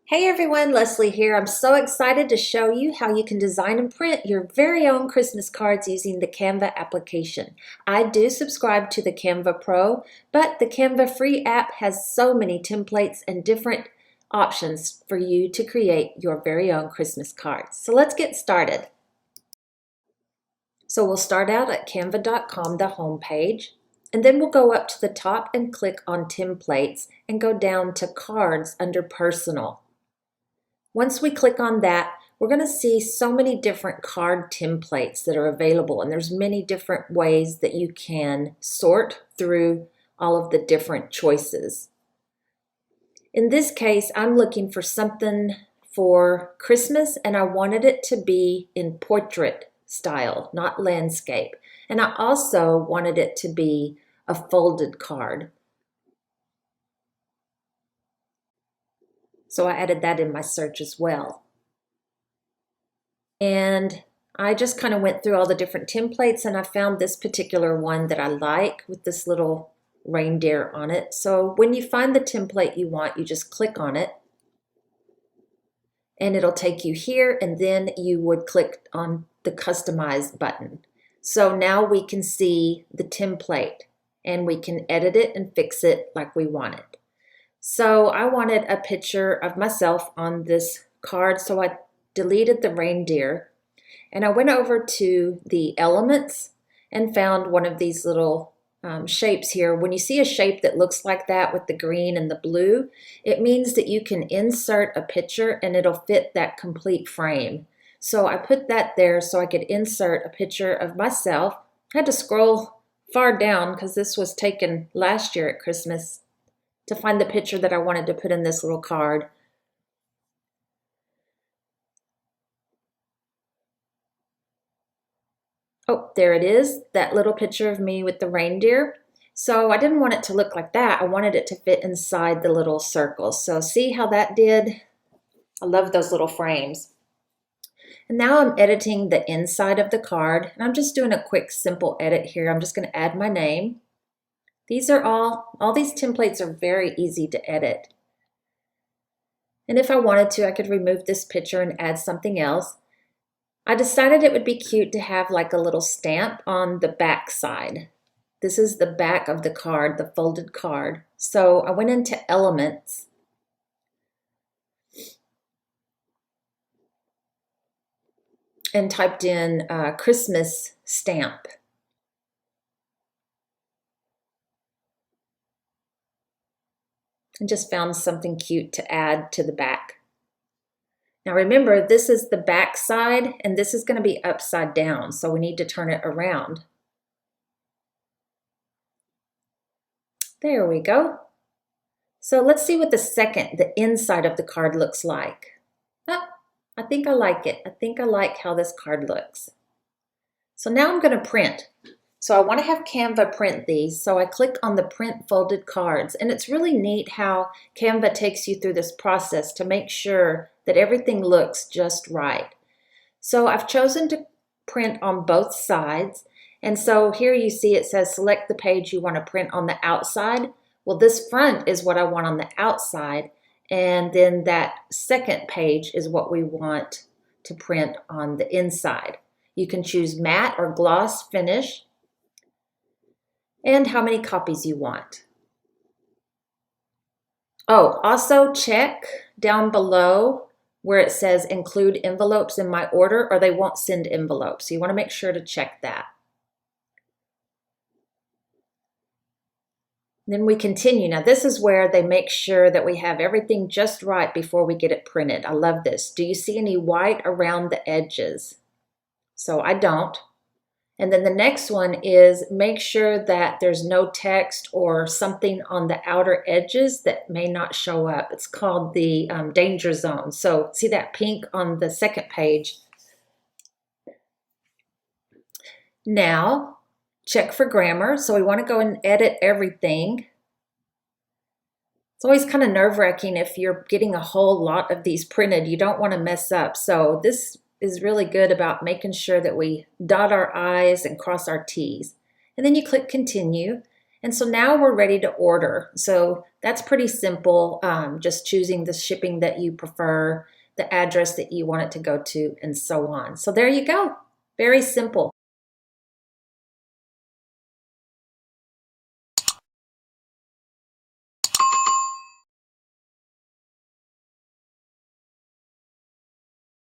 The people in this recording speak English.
Hey everyone, Leslie here. I'm so excited to show you how you can design and print your very own Christmas cards using the Canva application. I do subscribe to the Canva Pro, but the Canva free app has so many templates and different options for you to create your very own Christmas cards. So let's get started. So we'll start out at canva.com, the home page, and then we'll go up to the top and click on templates and go down to cards under personal. Once we click on that, we're going to see so many different card templates that are available, and there's many different ways that you can sort through all of the different choices. In this case, I'm looking for something for Christmas, and I wanted it to be in portrait style, not landscape. And I also wanted it to be a folded card. So I added that in my search as well. And I just kind of went through all the different templates and I found this particular one that I like with this little reindeer on it. So when you find the template you want, you just click on it and it'll take you here, and then you would click on the customize button. So now we can see the template and we can edit it and fix it like we want it. So I wanted a picture of myself on this card, so I deleted the reindeer and I went over to the elements and found one of these little shapes here. When you see a shape that looks like that with the green and the blue, it means that you can insert a picture and it'll fit that complete frame. So I put that there so I could insert a picture of myself. I had to scroll far down because this was taken last year at Christmas to find the picture that I wanted to put in this little card. Oh, there it is, that little picture of me with the reindeer. So I didn't want it to look like that. I wanted it to fit inside the little circles. So see how that did? I love those little frames. And now I'm editing the inside of the card, and I'm just doing a quick simple edit here. I'm just going to add my name. These are all these templates are very easy to edit. And if I wanted to, I could remove this picture and add something else. I decided it would be cute to have like a little stamp on the back side. This is the back of the card, the folded card. So I went into elements and typed in Christmas stamp. And just found something cute to add to the back. Now remember, this is the back side and this is going to be upside down, so we need to turn it around. There we go. So let's see what the inside of the card looks like. Oh, I think I like it. I think I like how this card looks. So now I'm going to print. So I want to have Canva print these, so I click on the print folded cards, and it's really neat how Canva takes you through this process to make sure that everything looks just right. So I've chosen to print on both sides, and so here you see it says select the page you want to print on the outside. Well, this front is what I want on the outside, and then that second page is what we want to print on the inside. You can choose matte or gloss finish, and how many copies you want. Oh, also check down below where it says include envelopes in my order, or they won't send envelopes. So you want to make sure to check that. Then we continue. Now this is where they make sure that we have everything just right before we get it printed. I love this. Do you see any white around the edges? So I don't. And then the next one is make sure that there's no text or something on the outer edges that may not show up. It's called the danger zone. So see that pink on the second page. Now check for grammar. So we want to go and edit everything. It's always kind of nerve-wracking if you're getting a whole lot of these printed. You don't want to mess up. So this is really good about making sure that we dot our I's and cross our T's. And then you click continue, And so now we're ready to order. So that's pretty simple, just choosing the shipping that you prefer, the address that you want it to go to, and so on. So there you go. Very simple.